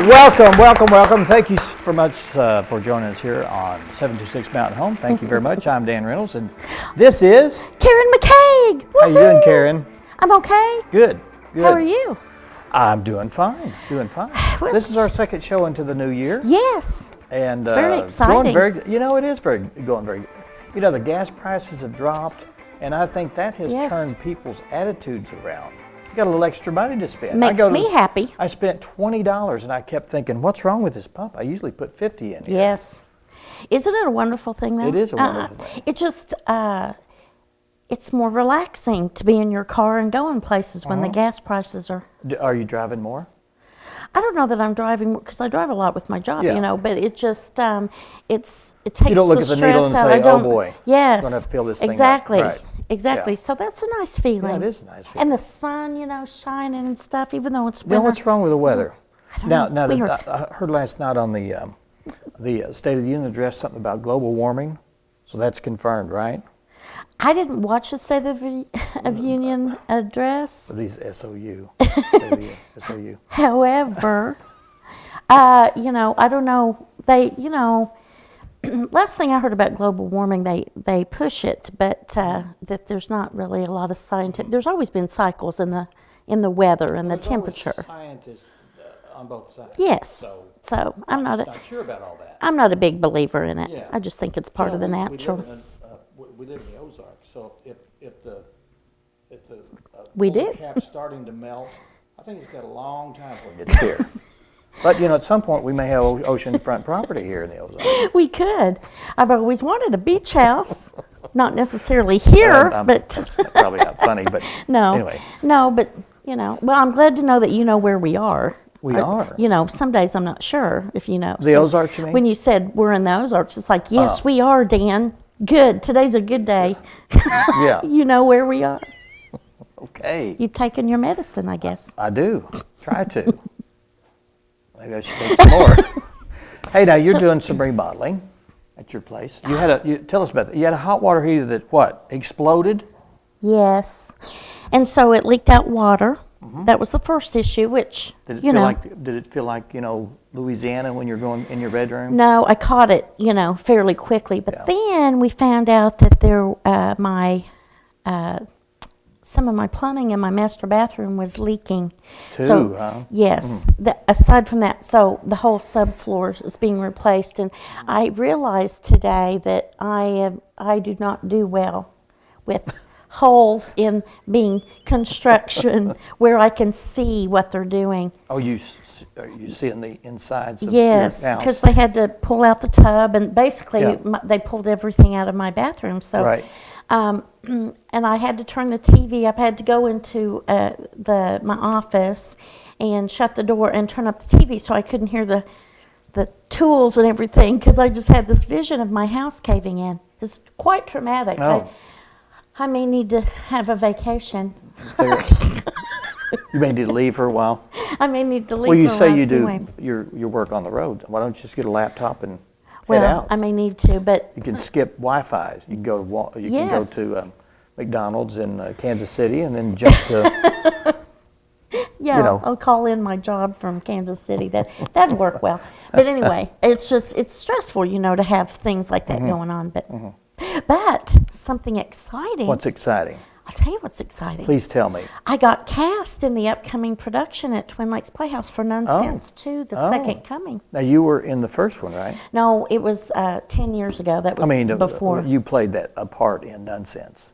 Welcome, welcome, welcome. Thank you so much for joining us here on 726 Mountain Home. Thank you very much. I'm Dan Reynolds, and this is Karen McCaig. How you doing, Karen? I'm okay. Good, good. How are you? I'm doing fine, doing fine. Well, This is our second show into the new year. Yes. And It's very exciting. It is going very. The gas prices have dropped, and I think that has Yes. turned people's attitudes around. You got a little extra money to spend. Makes me happy. I spent $20, and I kept thinking, "What's wrong with this pump? I usually put 50 in here." Yes. Isn't it a wonderful thing, though? It is a wonderful thing. It just, it's more relaxing to be in your car and going places when the gas prices are. Are you driving more? I don't know that I'm driving, because I drive a lot with my job, Yeah. but it just, it takes the stress out. You don't look at the needle and say, "Oh boy, yes, I'm going to fill this thing up." exactly, Right. exactly. Yeah. So that's a nice feeling. Yeah, it is a nice feeling. And the sun, shining and stuff, even though it's winter. Now, what's wrong with the weather? I don't know. Weird. I heard last night on the State of the Union address something about global warming, so that's confirmed, right? I didn't watch the State of Union address. For these SOU, State of the Union, SOU. However, I don't know. They, last thing I heard about global warming, they push it, but that there's not really a lot of scientific. There's always been cycles in the weather and the temperature. There's always scientists on both sides. Yes. So I'm not sure about all that. I'm not a big believer in it. Yeah. I just think it's part of the natural. We live in the Ozarks, so if the We polar do. cap's starting to melt, I think it's got a long time before it gets here. But at some point we may have oceanfront property here in the Ozarks. We could. I've always wanted a beach house, not necessarily here, but That's probably not funny, but no, anyway. no, but well, I'm glad to know that you know where we are. We are. Some days I'm not sure if you know. The Ozarks, you mean? When you said we're in the Ozarks, it's like, yes, we are, Dan. Good. Today's a good day. Yeah. You know where we are. Okay. You've taken your medicine, I guess. I do. Try to. Maybe I should take some more. Hey, now you're doing some remodeling at your place. Tell us about that. You had a hot water heater that what? Exploded? Yes. And so it leaked out water. That was the first issue, which, Did it feel like, Louisiana when you're going in your bedroom? No, I caught it, fairly quickly. But then we found out that some of my plumbing in my master bathroom was leaking. Huh? Yes. Aside from that, so the whole subfloor is being replaced. And I realized today that I do not do well with holes in being construction where I can see what they're doing. Oh, you see in the insides of Yes, your house? because they had to pull out the tub, and basically they pulled everything out of my bathroom. So, Right. And I had to turn the TV up. I had to go into my office and shut the door and turn up the TV so I couldn't hear the tools and everything, because I just had this vision of my house caving in. It's quite traumatic. Oh. I may need to have a vacation. You may need to leave for a while. I may need to leave. Well, you for a say while you do anyway. your work on the road. Why don't you just get a laptop and Well, head out? I may need to, but You can skip Wi-Fi. You can go to Yes. McDonald's in Kansas City and then jump to. yeah, I'll call in my job from Kansas City. That'd work well. But anyway, it's stressful, to have things like that going on. But something exciting. What's exciting? I'll tell you what's exciting. Please tell me. I got cast in the upcoming production at Twin Lakes Playhouse for Nonsense 2, The Second Coming. Now you were in the first one, right? No, it was 10 years ago. That was before. You played a part in Nonsense.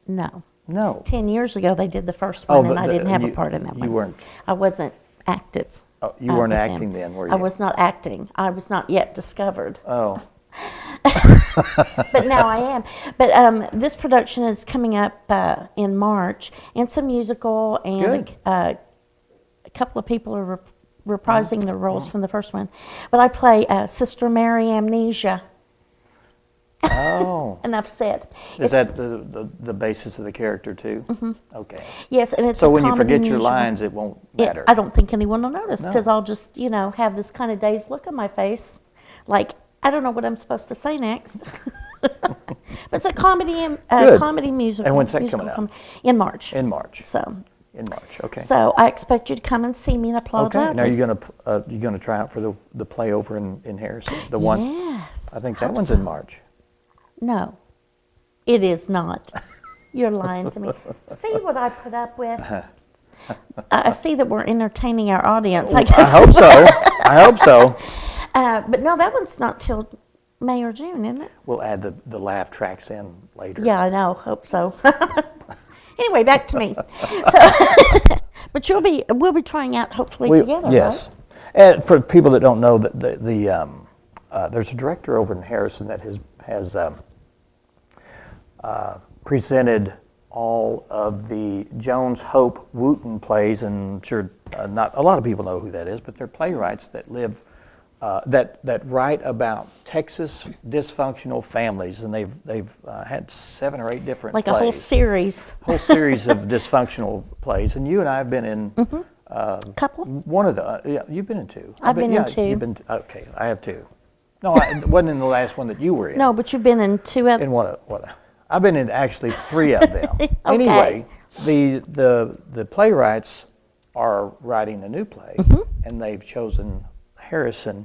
No. No. 10 years ago they did the first one, and I didn't have a part in that one. You weren't. I wasn't active. Oh, you weren't with acting them. then, were you? I was not acting. I was not yet discovered. Oh. But now I am. But this production is coming up in March, and it's a musical, and a couple of people are reprising their roles from the first one. But I play Sister Mary Amnesia. Oh. Enough said. Is that the basis of the character too? Mm-hmm. Okay. Yes, and it's so a when you comedy forget your musical. lines, it won't matter. I don't think anyone will notice, No. because I'll just, have this kind of dazed look on my face, like I don't know what I'm supposed to say next. But it's a comedy musical. And when's that musical coming out? In March. In March. So In March, okay. So I expect you to come and see me and applaud Okay, loudly. now you're gonna try out for the play over in Harrison? The one, Yes. I think that hope one's so. in March. No, it is not. You're lying to me. See what I put up with? I see that we're entertaining our audience. I guess. I hope so, I hope so. But no, that one's not till May or June, isn't it? We'll add the laugh tracks in later. Yeah, I know. Hope so. Anyway, back to me. So, but we'll be trying out hopefully together, yes. right? And for people that don't know, that there's a director over in Harrison that has presented all of the Jones Hope Wooten plays, and sure, not a lot of people know who that is, but they're playwrights that live that write about Texas dysfunctional families, and they've had 7 or 8 different Like plays. a whole series. Whole series of dysfunctional plays, and you and I have been in Couple? one of the. Yeah, you've been in 2. I've been in 2. You've been okay. I have 2. No, I wasn't in the last one that you were in. No, but you've been in 2 other. In what? I've been in actually 3 of them. Okay. Anyway, the playwrights are writing a new play, and they've chosen Harrison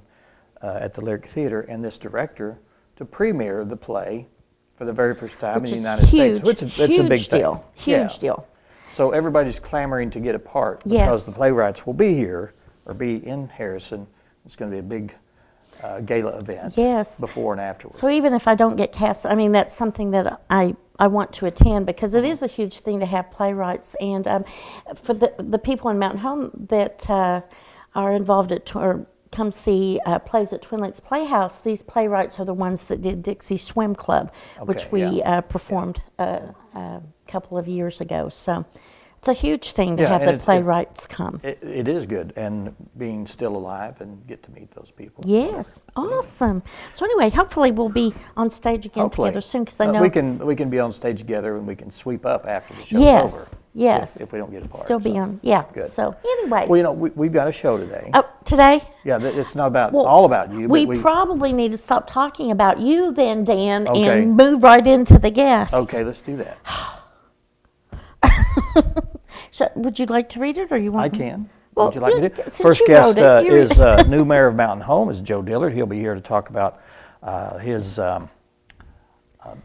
at the Lyric Theater and this director to premiere the play for the very first time Which in the is United huge, States. It's a big huge deal. thing. Huge Yeah. deal. So everybody's clamoring to get a part because Yes. the playwrights will be here or be in Harrison. It's going to be a big gala event. Yes. Before and afterwards. So even if I don't get cast, I mean, that's something that I want to attend because it is a huge thing to have playwrights. And for the people in Mountain Home that are involved or come see plays at Twin Lakes Playhouse, these playwrights are the ones that did Dixie Swim Club, which we performed a couple of years ago. So it's a huge thing to have and the playwrights come. It is good, and being still alive and get to meet those people. Yes, awesome. So anyway, hopefully we'll be on stage again Hopefully. together soon because I know we can be on stage together, and we can sweep up after the show's Yes, over. yes. If we don't get a part. still be so. on. Yeah. Good. So anyway, Well, we've got a show today. oh, today Yeah, it's not about well, all about you. we but probably need to stop talking about you then, Dan, Okay. and move right into the guests. Okay, let's do that. So, would you like to read it, or you want? I can. Well, Would you like me yeah, to? since First you guest wrote it, you is read new mayor of Mountain Home, is Joe Dillard. He'll be here to talk about his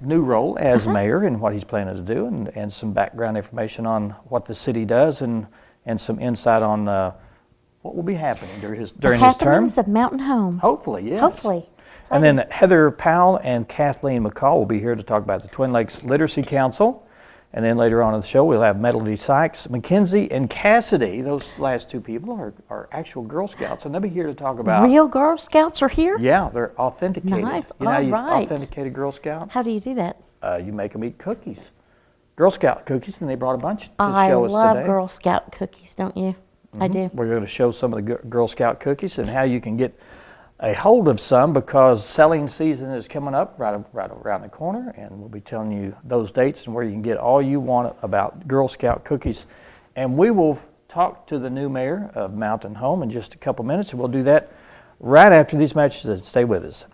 new role as mayor and what he's planning to do, and some background information on what the city does, and some insight on what will be happening during his term. Happenings of Mountain Home. Hopefully, yes. Hopefully. And then Heather Powell and Kathleen McCall will be here to talk about the Twin Lakes Literacy Council. And then later on in the show, we'll have Melody Sykes, Mackenzie, and Cassidy. Those last 2 people are actual Girl Scouts, and they'll be here to talk about. Real Girl Scouts are here. Yeah, they're authenticated. Nice. You know how you All right. authenticate a Girl Scout? How do you do that? You make them eat cookies, Girl Scout cookies, and they brought a bunch to I show us love today. Girl Scout cookies, don't you? I do. We're going to show some of the Girl Scout cookies and how you can get a hold of some, because selling season is coming up right around the corner, and we'll be telling you those dates and where you can get all you want about Girl Scout cookies. And we will talk to the new mayor of Mountain Home in just a couple minutes, and we'll do that right after these messages. Stay with us.